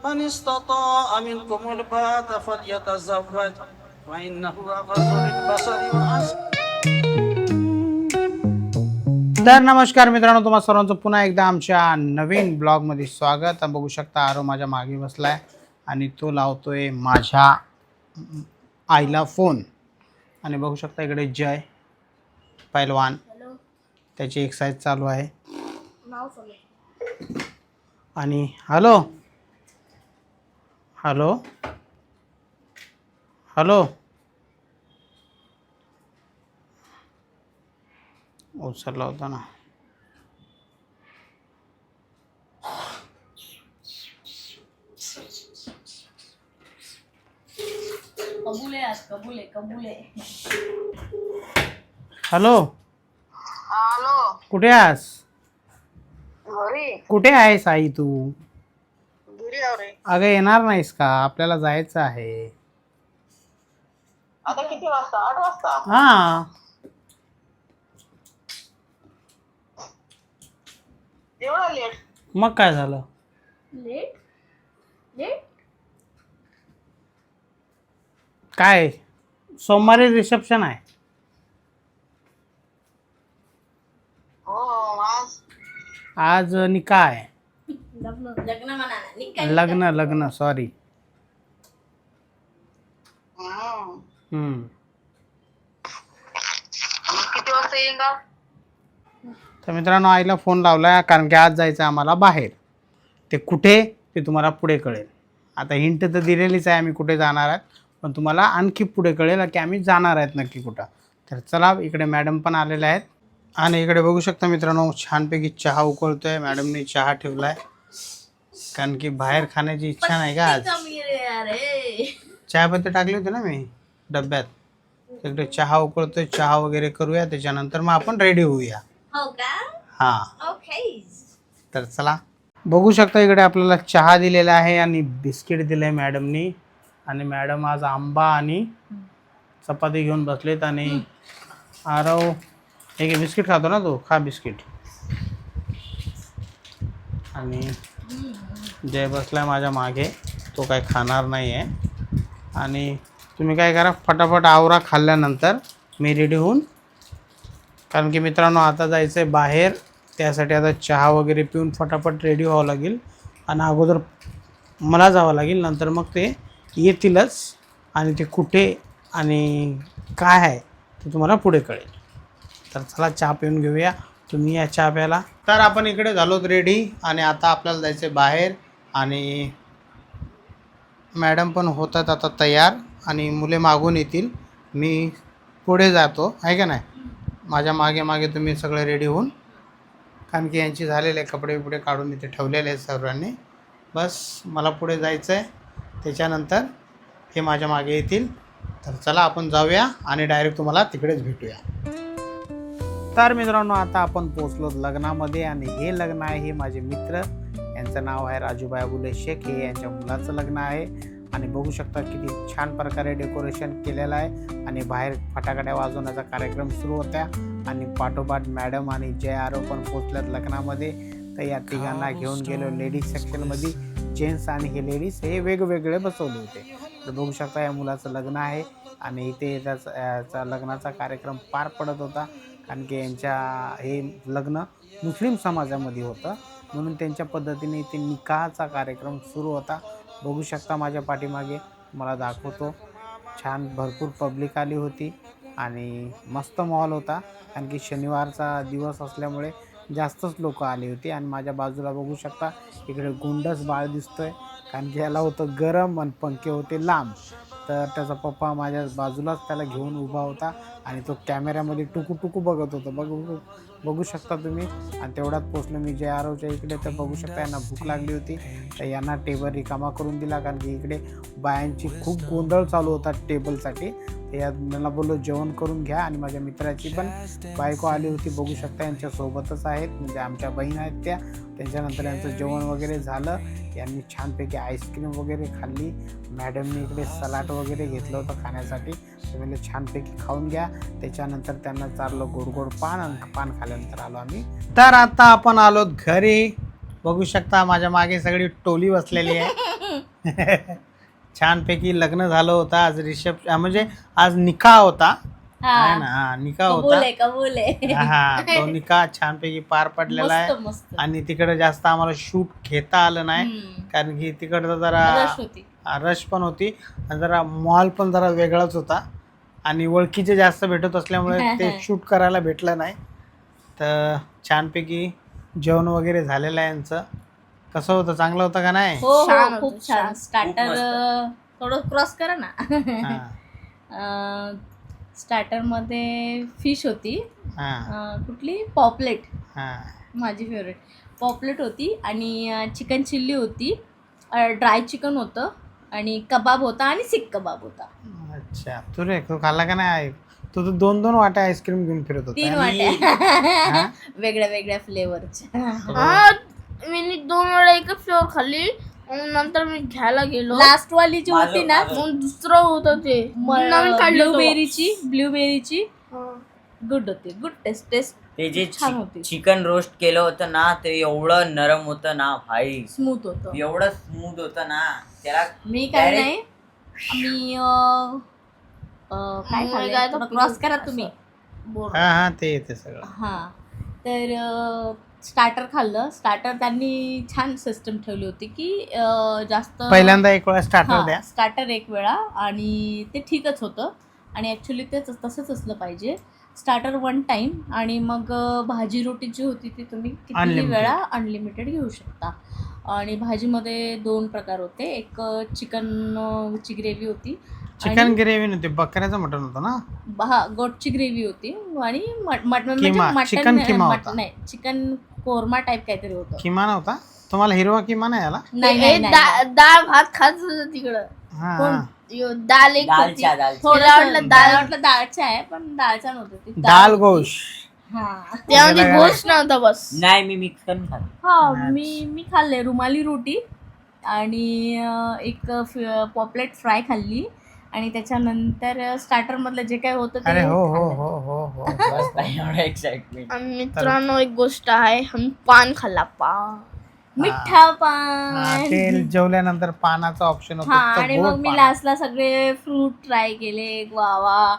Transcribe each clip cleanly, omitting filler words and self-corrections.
من استطاع منكم الباءة فليتزوج فإنه أغض للبصر وأحسن. तर नमस्कार मित्रांनो, तुम्हा सर्वांचं पुन्हा एकदा आमच्या नवीन ब्लॉगमध्ये स्वागत. बघू शकता आरो माझ्या मागे बसलाय आणि तो लावतोय माझ्या आईला फोन. आणि बघू शकता इकडे जय पैलवान, त्याची एक्सरसाइज चालू आहे. आणि हॅलो हॅलो हॅलो उचलला होता ना. हॅलो हॅलो, कुठे आहेस? घरी कुठे आहेस आई तू? घरी आहो रे. अगं येणार नाहीस का? आपल्याला जायचं आहे. आता किती वाजता? 8 वाजता. हा एवढा लेट? मग काय झालं? लेट लेट काय सोमवारी रिसेप्शन आहे. हो, आज आज निकाह आहे. लग्न लग्न सॉरी. किती वाजता येईन का? तर मित्रांनो, आईला फोन लावला कारण की आज जायचं आहे आम्हाला बाहेर. ते कुठे ते तुम्हाला पुढे कळेल. आता हिंट तर दिलेलीच आहे आम्ही कुठे जाणार आहेत, पण तुम्हाला आणखी पुढे कळेल की आम्ही जाणार आहेत नक्की कुठं. तर चला, इकडे मॅडम पण आलेले आहेत. आणि इकडे बघू शकता मित्रांनो, छानपैकी चहा उकळतोय. मॅडमने चहा ठेवलाय कारण की बाहेर खाण्याची इच्छा नाही का आज. चहापत्ती टाकली होती ना मी डब्यात. तिकडे चहा उकळतोय, चहा वगैरे करूया, त्याच्यानंतर मग आपण रेडी होऊया. हा, तर चला. बघू शकता इकडे आपल्याला चहा दिलेला आहे आणि बिस्किट दिलंय मॅडमनी. आणि मॅडम आज आंबा आणि चपाती घेऊन बसलेत. आणि आरव एक बिस्किट खातो ना, तो खा बिस्किट. आणि जय बसलाय माझ्या मागे, तो काय खाणार नाही आहे. आणि तुम्ही काय करा, फटाफट आवरा खाल्ल्यानंतर मी रेडी होऊन, कारण की मित्रांनो आता जायचं आहे बाहेर. त्यासाठी आता चहा वगैरे पिऊन फटाफट रेडी व्हावं लागेल. आणि अगोदर मला जावं लागेल, नंतर मग ते येतीलच. आणि ते कुठे आणि काय आहे ते तुम्हाला पुढे कळेल. तर चला चहा पिऊन घेऊया. तुम्ही या चहा प्यायला. तर आपण इकडे झालोत रेडी आणि आता आपल्याला जायचं आहे बाहेर. आणि मॅडम पण होतात आता तयार आणि मुले मागून येतील. मी पुढे जातो आहे का नाही. माझ्या मागे मागे तुम्ही सगळे रेडी होऊन, कारण की यांची झालेले कपडे बिपडे काढून इथे ठेवलेले आहेत सर्वांनी. बस मला पुढे जायचं आहे, त्याच्यानंतर हे माझ्या मागे येतील. तर चला आपण जाऊया आणि डायरेक्ट तुम्हाला तिकडेच भेटूया. तर मित्रांनो, आता आपण पोचलो लग्नामध्ये. आणि हे लग्न आहे, हे माझे मित्र, यांचं नाव आहे राजूभाई अबुले शेख. हे यांच्या मुलाचं लग्न आहे. आणि बघू शकता किती छान प्रकारे डेकोरेशन केलेलं आहे. आणि बाहेर फटाकड्या वाजवण्याचा कार्यक्रम सुरू होता. आणि पाठोपाठ मॅडम आणि जय आरव पण पोचल्यात लग्नामध्ये. तर या तिघांना घेऊन गेलो लेडीज सेक्शनमध्ये. जेंट्स आणि हे लेडीज हे वेगवेगळे बसवले होते. तर बघू शकता या मुलाचं लग्न आहे. आणि इथे त्याचा लग्नाचा कार्यक्रम पार पडत होता, कारण की यांच्या हे लग्न मुस्लिम समाजामध्ये होतं, म्हणून त्यांच्या पद्धतीने इथे निकाहचा कार्यक्रम सुरू होता. बघू शकता माझ्या पाठीमागे, मला दाखवतो. छान भरपूर पब्लिक आली होती आणि मस्त माहोल होता, कारण की शनिवारचा दिवस असल्यामुळे जास्तच लोक आली होती. आणि माझ्या बाजूला बघू शकता इकडे गुंडस बाळ दिसतोय, कारण की याला होतं गरम आणि पंखे होते लांब. तर त्याचा पप्पा माझ्या बाजूलाच त्याला घेऊन उभा होता आणि तो कॅमेऱ्यामध्ये टुकू बघत होता. बघू शकता तुम्ही. आणि तेवढ्यात पोचलो मी जय आरवच्या इकडे. तर बघू शकता यांना भूक लागली होती, तर यांना टेबल रिकामा करून दिला, कारण की इकडे बायांची खूप गोंधळ चालू होता टेबलसाठी. यांना बोललो जेवण करून घ्या. आणि माझ्या मित्राची पण बायको आली होती, बघू शकता यांच्यासोबतच आहेत, म्हणजे आमच्या बहीण आहेत त्या. त्याच्यानंतर यांचं जेवण वगैरे झालं. यांनी छानपैकी आईस्क्रीम वगैरे खाल्ली. मॅडमने इकडे सलाड वगैरे घेतलं होतं खाण्यासाठी. तर म्हणजे छानपैकी खाऊन घ्या. त्याच्यानंतर त्यांना चारलं गोड पान, आणि पान खाल्यानंतर आलो आम्ही. तर आता आपण आलो घरी. बघू शकता माझ्या मागे सगळी टोली बसलेली आहे. छानपैकी लग्न झालं होतं आज म्हणजे आज निकाह होता आहे ना. हा निकाह होता. कबूल आहे हा तो निकाह छानपैकी पार पडलेला आहे. मस्त आणि तिकडे जास्त आम्हाला शूट घेता आलं नाही कारण की तिकडचं जरा रश होती. रश पण होती आणि जरा मॉल पण जरा वेगळाच होता आणि ओळखीचे जास्त भेटत असल्यामुळे ते शूट करायला भेटलं नाही. तर छानपैकी जेवण वगैरे झालेलं आहे यांचं. कसं होतं, चांगलं होतं का नाही? हो छान हो खूप होतं, छान. छान. स्टार्टर थोडं क्रॉस करा ना. हा स्टार्टर मध्ये फिश होती. हा कुठली पॉपलेट, हा माझी फेवरेट पॉपलेट होती. आणि चिकन चिल्ली होती, ड्राय चिकन होतं आणि कबाब होता आणि सीख कबाब होता. अच्छा तू खाल्ला का नाही? तू तर 2-2 वाट्या आईस्क्रीम घेऊन फिरत 3 होता. वाट्या वेगळ्या वेगळ्या फ्लेवरच्या. हा मी 2 वेळा एकच फ्लेवर खाल्ली आणि नंतर मी घ्यायला गेलो. लास्ट वाली जी होती ना, मग दुसरं होतं ते नवीन काढलं होतं. ब्लूबेरीची गुड होती. गुड टेस्ट ते जे छान होती. चिकन रोस्ट केलं होतं ना, ते एवढं नरम होतं ना भाई, स्मूथ होतं. एवढं स्मूथ होतं ना त्याला. मी काय direct- नाही, मी काय मग खाल्लंय? काय थोडं तो क्रॉस करा तुम्ही. हा हा ते येते सगळं. हां तर स्टार्टर खाल्लं. स्टार्टर त्यांनी छान सिस्टम ठेवली होती की जास्त पहिल्यांदा एक वेळा स्टार्टर द्या. स्टार्टर एक वेळा आणि ते ठीकच होतं. आणि ॲक्च्युली तेच तसंच असलं पाहिजे. स्टार्टर 1 टाईम आणि मग भाजी रोटी जी होती ती तुम्ही किती Unlimited. वेळा अनलिमिटेड घेऊ शकता. आणि भाजीमध्ये 2 प्रकार होते. एक चिकनची ग्रेव्ही होती. चिकन ग्रेव्ही नव्हती, बकऱ्याचं मटण होतं ना. गोटची ग्रेव्ही होती आणि मटन किमा, चिकन किमा होता. नाही, चिकन कोरमा टाईप काहीतरी होतं. किमा नव्हता तुम्हाला? हिरवा किमा नाही आला? नाही नाही, नाही. डाळ भात खात होतं तिकडं. हा कोण? हा. दाल एक होती. दालच्या थोडं वाटलं मला दाल वाटलं दाळच्या आहे, पण दाळच्या नव्हतं ती दाल होती. गोश. हा त्यामध्ये गोष्ट नव्हता बस. नाही, मी मिक्स करून खातो. हा मी खाल्ले रुमाली रोटी आणि एक पॉपलेट फ्राय खाल्ली. आणि त्याच्यानंतर स्टार्टर मधलं जे काय होतं अरे ते हो हो खाल्लं. हो हो हो बस नाही, एवढं एक्साइटमेंट. आणि मित्रांनो एक गोष्ट आहे, हम पान खाल्ला पान. मिठ्ठा हा, पान. ते जेवल्यानंतर पानाचा ऑप्शन हा होता. आणि मग मी लास्टला सगळे फ्रूट ट्राय केले. ग्वावा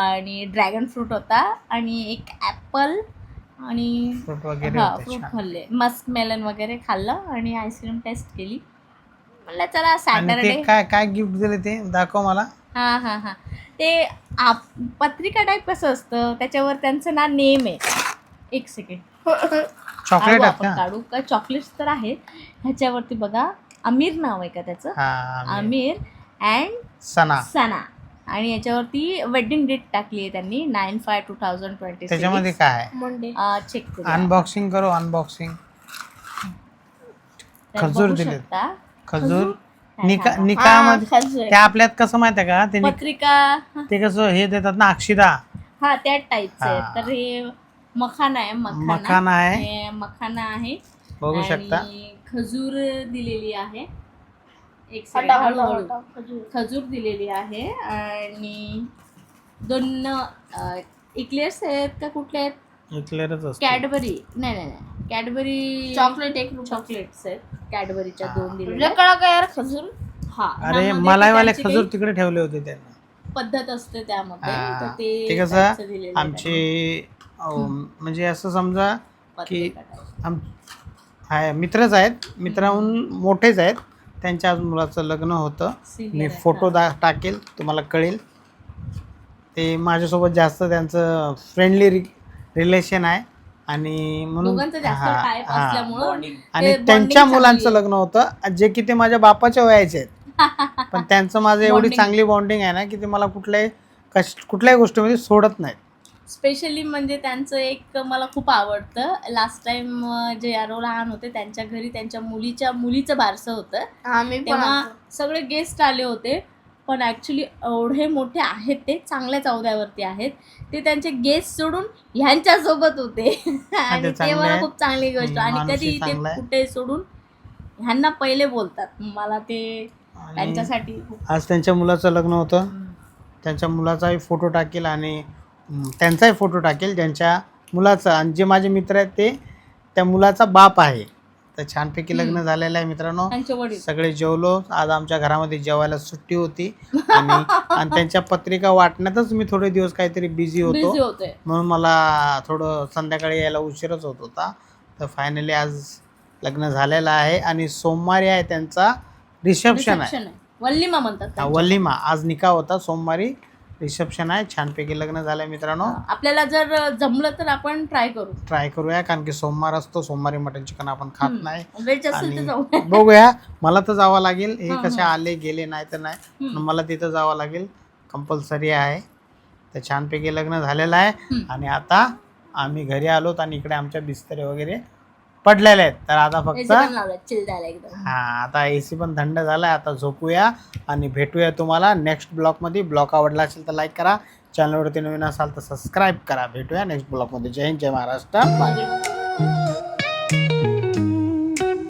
आणि ड्रॅगन फ्रूट होता आणि एक ॲपल आणि फ्रूट वगैरे हा होते फ्रूट छान. खाल्ले. मस्क मेलन वगैरे खाल्लं आणि आईस्क्रीम टेस्ट केली. म्हणलं चला आणि सॅटरडे. ते काय काय गिफ्ट दिले ते दाखव मला. हा ते पत्रिका टाईप कसं असतं, त्याच्यावर त्यांचं ना नेम आहे. एक सेकंड चॉकलेट आहेत आपण का? काढू का? चॉकलेट्स तर आहेत ह्याच्यावरती बघा. आमिर नाव आहे का त्याचं? हा आमिर अँड सणा. सना. आणि याच्यावरती वेडिंग डेट टाकली आहे त्यांनी 9/5/2026. त्याच्यामध्ये काय आहे? मंडे. चेक करू. अनबॉक्सिंग करू. अनबॉक्सिंग. खजूर दिलेत. खजूर निकामध्ये खायचं. त्या आपल्यात कसं माहिती आहे का, ते पत्रिका ते कसं हे देतात ना, अक्षिदा. हा त्या टाईपचं आहे. हा. तर हे मखाना आहे. मखाना आहे. हे मखाना आहे. बघू शकता. आणि खजूर दिलेली आहे. एक हटा, second, हटा, हळूहळू. हटा, खजूर. खजूर दिलेली आहे आणि 2 इक्लेअर्स आहेत का कुठले आहेत? इक्लेअरच असतो. कॅडबरी नाही कॅडबरी चॉकलेट एक रुपया. चॉकलेट्स आहेत. कॅडबरीच्या 2 दिलेल्या तुझ्या आहेत. कळा काय यार खजूर. हा अरे ह्यामध्ये मलाईवाले त्यांची खजूर काही तिकडे ठेवले होते त्यांना. पद्धत असते त्यामध्ये. हा. तर ते त्यांचं कसं दिलेलं आहे आमचे म्हणजे असं समजा की पत्रिका टाईप. मित्रच आहेत, मित्राहून मोठेच आहेत. त्यांच्या आज मुलाचं लग्न होतं. Senior मी आहे. फोटो टाकेल, तुम्हाला कळेल. ते माझ्यासोबत जास्त त्यांचं फ्रेंडली रिलेशन आहे आणि म्हणून दोघांचं जास्त हा, टाईप हा. असल्यामुळं Bonding. आणि ते bonding त्यांच्या चांगली मुलांचं आहे. लग्न होतं जे की ते माझ्या बापाच्या वयाचे आहेत. पण त्यांचं माझं एवढी Bonding. चांगली बॉन्डिंग आहे ना की ते मला कुठल्याही गोष्टीमध्ये सोडत नाहीत. स्पेशली म्हणजे त्यांचं एक मला खूप आवडतं. लास्ट टाइम जे यारो लहान होते त्यांच्या घरी त्यांच्या मुलीचं बारसं होतं. आम्ही पण तेव्हा आलतो. सगळे गेस्ट आले होते. पण ॲक्च्युली एवढे मोठे आहेत ते, चांगल्या चौद्यावरती आहेत ते. त्यांचे गेस्ट सोडून ह्यांच्यासोबत होते आणि ते चांगले मला आहे. खूप चांगली गोष्ट. आणि माणूसही कधी ते चांगला आहे. कुठे सोडून ह्यांना पहिले बोलतात. मला ते आणि त्यांच्यासाठी खूप आज त्यांच्या मुलाचं लग्न होतं. त्यांच्या मुलाचाही फोटो टाकेल आणि त्यांचाही फोटो टाकेल ज्यांच्या मुलाचा. आणि जे माझे मित्र आहेत ते त्या मुलाचा बाप आहे. तर छानपैकी लग्न झालेलं आहे मित्रांनो. त्यांचे वडील सगळे जेवलो. आज आमच्या घरामध्ये जेवायला सुट्टी होती आणि त्यांच्या पत्रिका वाटण्यातच मी थोडे दिवस काहीतरी बिझी बिझी होतो, होते. म्हणून मला थोडं संध्याकाळी यायला उशीरच होत होता. तर फायनली आज लग्न झालेलं आहे आणि सोमवारी आहे त्यांचा रिसेप्शन आहे. Reception आहे. वल्लिमा म्हणतात हा, त्यांच्यात. वलिमा. आज निकाह होता, सोमवारी रिसेप्शन आहे. छानपैकी लग्न झालंय मित्रांनो. आपल्याला जर जमलं तर आपण ट्राय करू. ट्राय करूया, कारण की सोमवार असतो, सोमवारी मटन चिकन आपण खात नाही. व्हेज असेल तर आणि जाऊ. बघूया, मला तर जावं लागेल. हे हा, कसे आले गेले नाही तर नाही, पण मला तिथं जावं लागेल, कंपल्सरी आहे. तर छानपैकी लग्न झालेलं आहे आणि आता आम्ही घरी आलोत आणि इकडे आमच्या बिस्तरे वगैरे पडलेले आहेत. तर आता AC फक्त पण लावलं, chill झालं एकदम. हा, आता AC पण थंड झालाय. आता झोपूया आणि भेटूया तुम्हाला नेक्स्ट ब्लॉगमध्ये. ब्लॉग आवडला असेल तर लाईक करा, चॅनलवरती नवीन असाल तर सबस्क्राईब करा. भेटूया नेक्स्ट ब्लॉगमध्ये. जय हिंद, जय महाराष्ट्र. बाय.